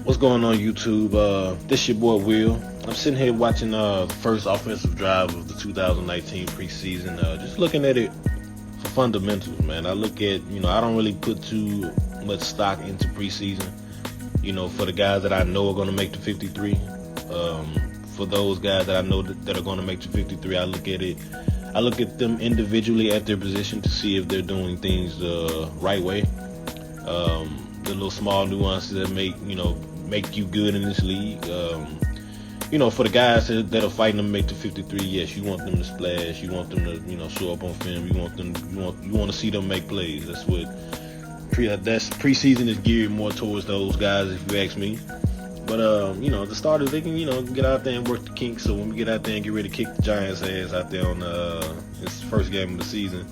What's going on YouTube? This your boy Will. I'm sitting here watching the first offensive drive of the 2019 preseason. Just looking at it for fundamentals, man. I look at, I don't really put too much stock into preseason. For the guys that I know are going to make the 53. For those guys that I know that are going to make the 53, I look at it. I look at them individually at their position to see if they're doing things the right way. The little small nuances that make you good in this league. For the guys that are fighting to make the 53, yes, you want them to splash. You want them to, show up on film. You want to see them make plays. That's preseason is geared more towards those guys, if you ask me. But the starters, they can get out there and work the kinks. So when we get out there and get ready to kick the Giants' ass out there on this first game of the season,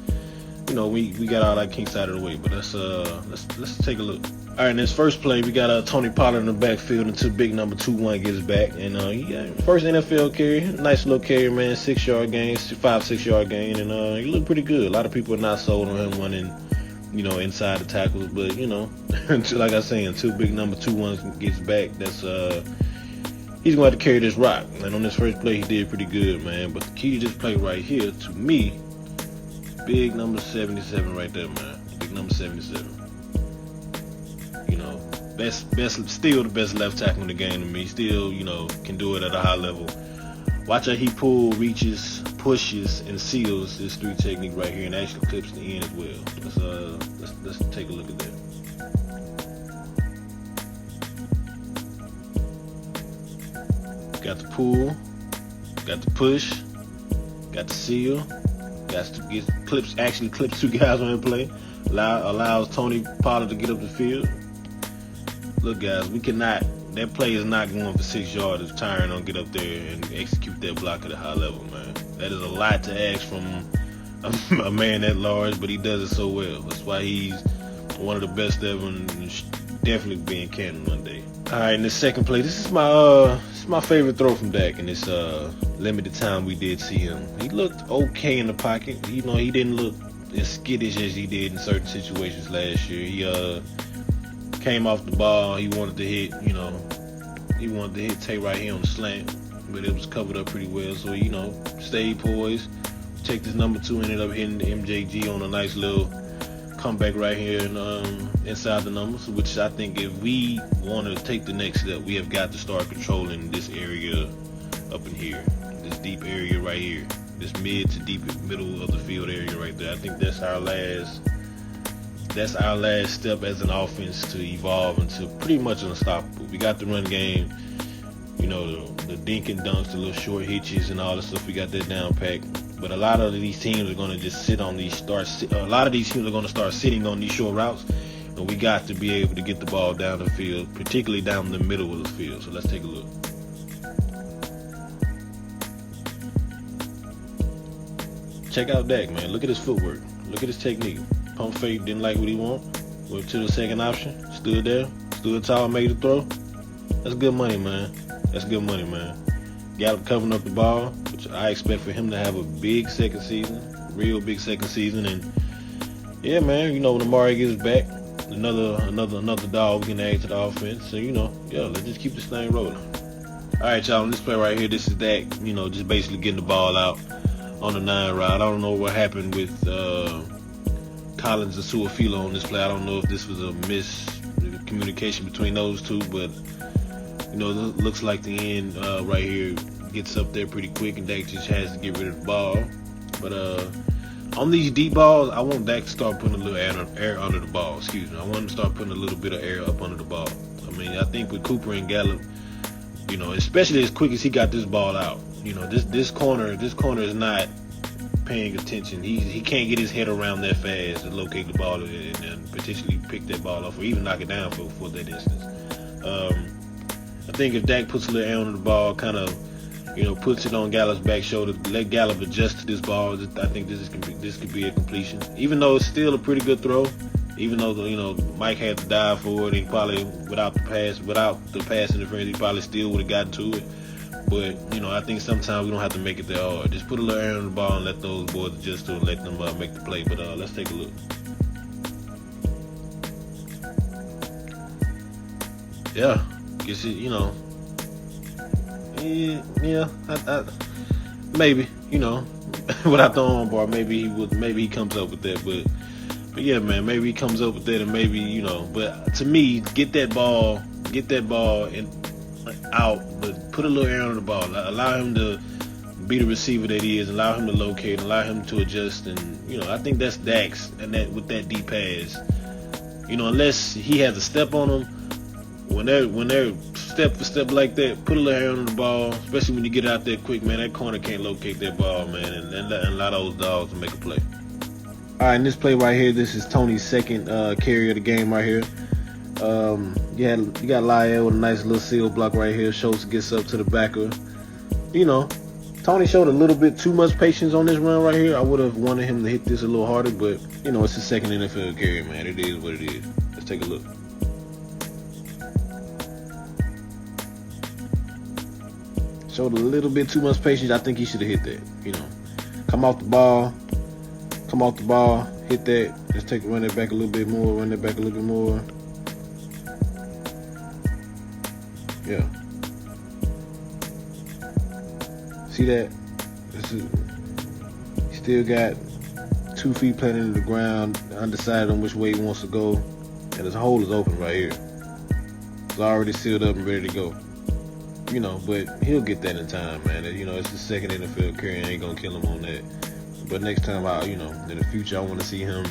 we got all that kinks out of the way. But let's take a look. All right, in this first play, we got Tony Pollard in the backfield until big number 2-1 gets back, and he got first NFL carry, nice little carry, man, 6-yard gain, 5-6-yard gain, and he looked pretty good. A lot of people are not sold on him running, inside the tackles, but like I say, until big number 2-1 gets back, he's going to have to carry this rock. And on this first play, he did pretty good, man. But the key to this play right here, to me, big number 77 right there, man. Big number 77. Still the best left tackle in the game to me. Still, can do it at a high level. Watch how he pulls, reaches, pushes, and seals this 3 technique right here, and actually clips the end as well. Let's take a look at that. Got the pull, got the push, got the seal, got to get clips 2 guys on the play. Allows Tony Pollard to get up the field. Look, guys, that play is not going for 6 yards if Tyron don't get up there and execute that block at a high level, man. That is a lot to ask from a man that large, but he does it so well. That's why he's one of the best ever and definitely be in Canton one day. All right, in the second play, this is my favorite throw from Dak in this limited time we did see him. He looked okay in the pocket. He didn't look as skittish as he did in certain situations last year. He came off the ball. He wanted to hit Tay right here on the slant, but it was covered up pretty well. So stayed poised. Check this number 2, ended up hitting the MJG on a nice little comeback right here inside the numbers. Which I think if we want to take the next step, we have got to start controlling this area up in here, this deep area right here, this mid to deep middle of the field area right there. I think that's our last step as an offense to evolve into pretty much unstoppable. We got the run game, the dink and dunks, the little short hitches and all the stuff. We got that down packed. But a lot of these teams are going to just sit on these a lot of these teams are going to start sitting on these short routes, and we got to be able to get the ball down the field, particularly down the middle of the field. So let's take a look. Check out Dak, man. Look at his footwork. Look at his technique. Pump fake, didn't like what he want. Went to the second option. Stood there. Stood tall, made the throw. That's good money, man. Gallup covering up the ball, which I expect for him to have a big second season. Real big second season. And yeah, man, when Amari gets back, another dog we can add to the offense. So, let's just keep this thing rolling. All right, y'all, on this play right here, this is Dak, just basically getting the ball out on the 9 route. I don't know what happened with Collins and Suafilo on this play. I don't know if this was a miscommunication between those two, but it looks like the end right here gets up there pretty quick, and Dak just has to get rid of the ball. But on these deep balls, I want Dak to start putting a little air under the ball. Excuse me. I want him to start putting a little bit of air up under the ball. I think with Cooper and Gallup, especially as quick as he got this ball out, this corner is not paying attention. He can't get his head around that fast to locate the ball and potentially pick that ball off or even knock it down for that distance. I think if Dak puts a little air on the ball, kind of, puts it on Gallup's back shoulder, let Gallup adjust to this ball, I think this could be a completion. Even though it's still a pretty good throw, even though Mike had to dive for it, he probably without the pass interference, he probably still would have gotten to it. But I think sometimes we don't have to make it that hard. Just put a little air on the ball and let those boys adjust to it and let them make the play. But let's take a look. Yeah, Guess it, yeah, maybe, without the arm bar, maybe he comes up with that, but yeah, man, maybe he comes up with that, and maybe, but to me, get that ball and out, but put a little air on the ball, allow him to be the receiver that he is, allow him to locate, allow him to adjust, and I think that's Dax, and that with that deep pass, unless he has a step on him, when they're step for step like that, put a little hair on the ball, especially when you get out there quick, man. That corner can't locate that ball, man, and allow those dogs to make a play. All right, in this play right here, this is Tony's second carry of the game right here. You got Lyle with a nice little seal block right here. Schultz gets up to the backer. Tony showed a little bit too much patience on this run right here. I would have wanted him to hit this a little harder, but it's his second NFL carry, man. It is what it is. Let's take a look. Showed a little bit too much patience. I think he should have hit that. Come off the ball, hit that. Just run it back a little bit more, Yeah. See that? He still got 2 feet planted in the ground, undecided on which way he wants to go, and his hole is open right here. It's already sealed up and ready to go. But he'll get that in time, man. It's his second NFL carry. I ain't gonna kill him on that. But next time in the future, I want to see him,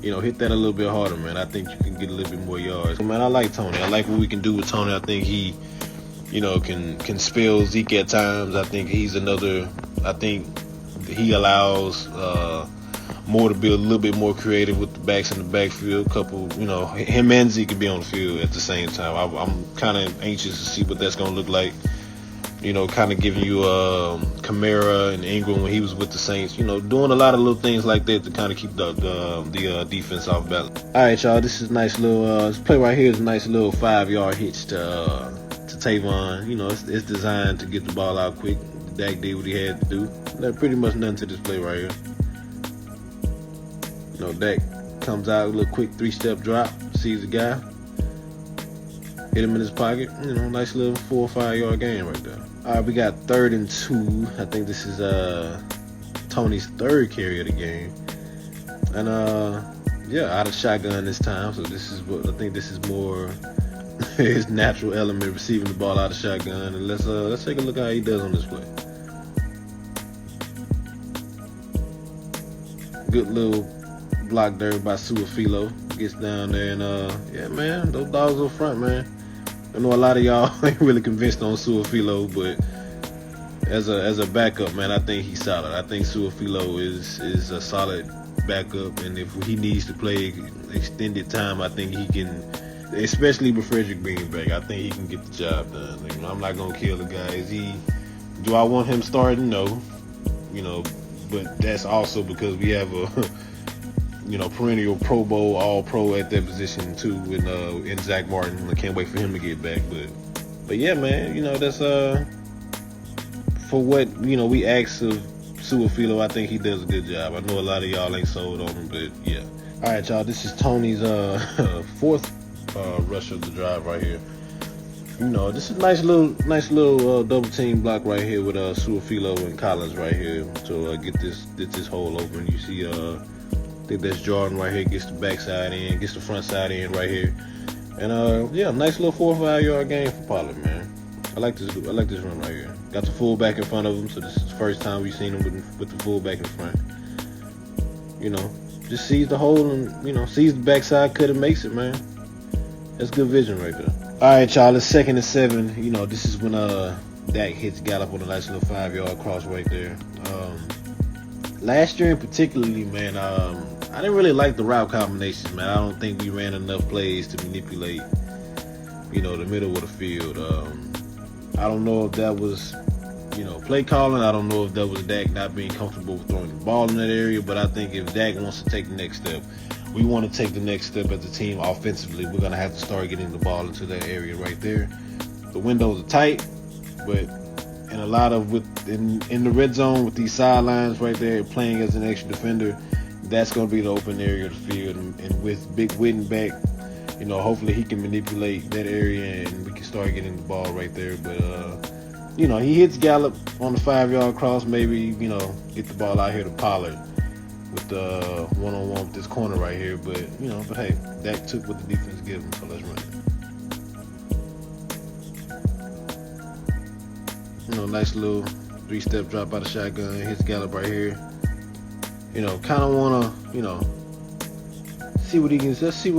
hit that a little bit harder, man. I think you can get a little bit more yards. Man, I like Tony. I like what we can do with Tony. I think he, can spell Zeke at times. I think he's another. I think he allows Moore to be a little bit more creative with the backs in the backfield. Him and Zeke can be on the field at the same time. I'm kind of anxious to see what that's going to look like. Kind of giving you Kamara and Ingram when he was with the Saints. Doing a lot of little things like that to kind of keep the defense off balance. All right, y'all. This is a nice little this play right here is a nice little 5-yard hitch to Tavon. It's designed to get the ball out quick. Dak did what he had to do. There's pretty much nothing to this play right here. Dak comes out, a little quick 3-step drop, sees the guy, hit him in his pocket. Nice little 4 or 5 yard gain right there. All right, we got 3rd and 2. I think this is Tony's 3rd carry of the game, and out of shotgun this time. So this is what I think. This is more his natural element, receiving the ball out of shotgun. And let's take a look at how he does on this play. Good little block there by Suafilo. Gets down there and yeah, man, those dogs up front, man. I know a lot of y'all ain't really convinced on Suafilo, but as a backup, man, I think he's solid. I think Suafilo is a solid backup, and if he needs to play extended time, I think he can, especially with Frederick being back, I think he can get the job done. I'm not gonna kill the guy. Do I want him starting? No. But that's also because we have a perennial Pro Bowl, All Pro at that position too, in Zach Martin. I can't wait for him to get back. But yeah, man, that's for what we asked of Suafilo. I think he does a good job. I know a lot of y'all ain't sold on him, but yeah. All right, y'all. This is Tony's 4th rush of the drive right here. This is a nice little double team block right here with Suafilo and Collins right here to get this hole open. You see, I think that's Jordan right here, gets the backside in, gets the front side in right here, and yeah, nice little 4 or 5 yard gain for Pollard, man. I like this run right here. Got the fullback in front of him, so this is the first time we've seen him with the fullback in front. Just sees the hole and sees the backside cut and makes it, man. That's good vision right there. All right, y'all. It's 2nd and 7. This is when Dak hits Gallup on a nice little 5 yard cross right there. Last year in particularly, man, I didn't really like the route combinations, man. I don't think we ran enough plays to manipulate, the middle of the field. I don't know if that was, play calling. I don't know if that was Dak not being comfortable with throwing the ball in that area. But I think if Dak wants to take the next step, we want to take the next step as a team offensively. We're going to have to start getting the ball into that area right there. The windows are tight, but in a lot of in the red zone with these sidelines right there, playing as an extra defender, that's going to be the open area of the field. And with Big Witten back, hopefully he can manipulate that area and we can start getting the ball right there. But he hits Gallup on the 5-yard cross. Maybe get the ball out here to Pollard with the one-on-one with this corner right here. But hey, Dak took what the defense gave him, so let's run it. Nice little 3-step drop out of shotgun. Hits Gallup right here. Kind of wanna see what he can. Let's see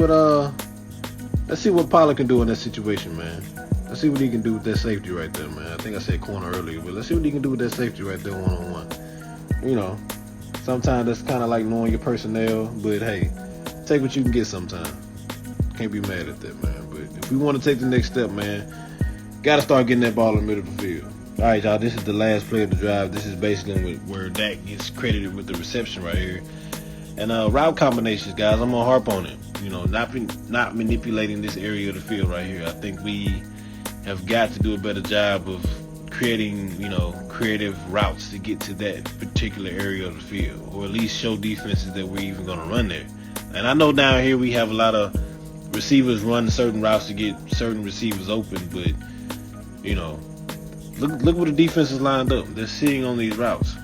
what Pollard can do in that situation, man. Let's see what he can do with that safety right there, man. I think I said corner earlier, but let's see what he can do with that safety right there, one-on-one. Sometimes that's kind of like knowing your personnel, but hey, take what you can get sometimes. Can't be mad at that, man. But if we want to take the next step, man, got to start getting that ball in the middle of the field. All right, y'all, this is the last play of the drive. This is basically where Dak gets credited with the reception right here. And route combinations, guys, I'm going to harp on it. Not manipulating this area of the field right here. I think we have got to do a better job of creating, creative routes to get to that particular area of the field, or at least show defenses that we're even going to run there. And I know down here we have a lot of receivers run certain routes to get certain receivers open, but, look what the defense is lined up. They're sitting on these routes.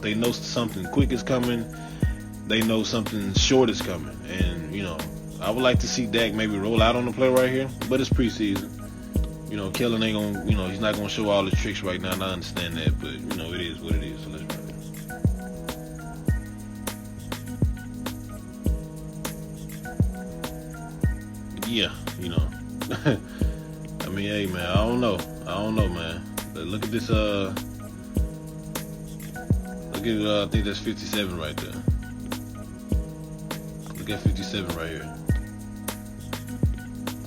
They know something quick is coming. They know something short is coming. And, I would like to see Dak maybe roll out on the play right here, but it's preseason. Kellen ain't gonna, he's not gonna show all his tricks right now, and I understand that, but, it is what it is, so let's run it. Yeah, I mean, hey, man, I don't know, man. But look at this, I think that's 57 right there. Look at 57 right here.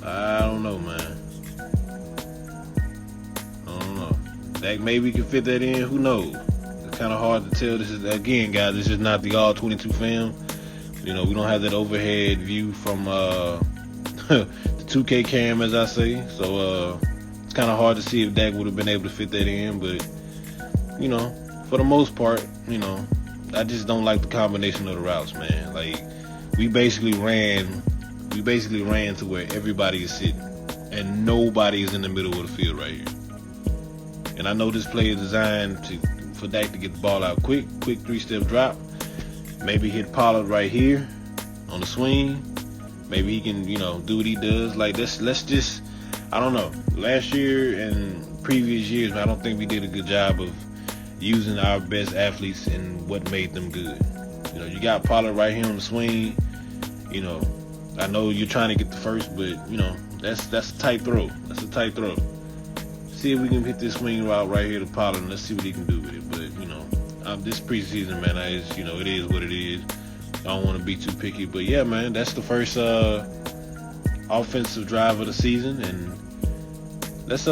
I don't know, man. Dak maybe can fit that in. Who knows? It's kind of hard to tell. This is, again, guys, this is not the all 22 film. We don't have that overhead view from the 2K cam, as I say. So it's kind of hard to see if Dak would have been able to fit that in. But for the most part, I just don't like the combination of the routes, man. Like we basically ran to where everybody is sitting, and nobody is in the middle of the field right here. And I know this play is designed for Dak to get the ball out quick 3-step drop. Maybe hit Pollard right here on the swing. Maybe he can, do what he does. Like let's just, I don't know. Last year and previous years, I don't think we did a good job of using our best athletes and what made them good. You got Pollard right here on the swing. I know you're trying to get the first, but that's a tight throw. See if we can hit this swing route right here to Pollard, and let's see what he can do with it. But this preseason, man, it is what it is. I don't want to be too picky, but yeah, man, that's the first offensive drive of the season, and let's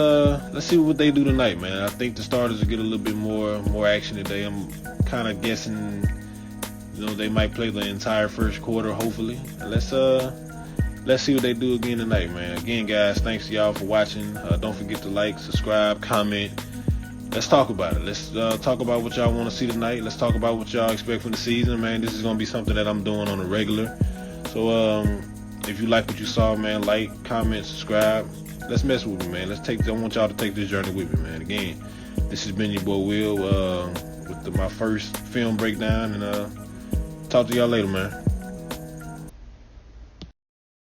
see what they do tonight, man. I think the starters will get a little bit more action today. I'm kind of guessing, they might play the entire first quarter, hopefully. And let's see what they do again tonight, man. Again, guys, thanks to y'all for watching. Don't forget to like, subscribe, comment. Let's talk about it. Let's talk about what y'all want to see tonight. Let's talk about what y'all expect from the season, man. This is going to be something that I'm doing on a regular. So if you like what you saw, man, like, comment, subscribe. Let's mess with me, man. I want y'all to take this journey with me, man. Again, this has been your boy Will with my first film breakdown, and talk to y'all later, man.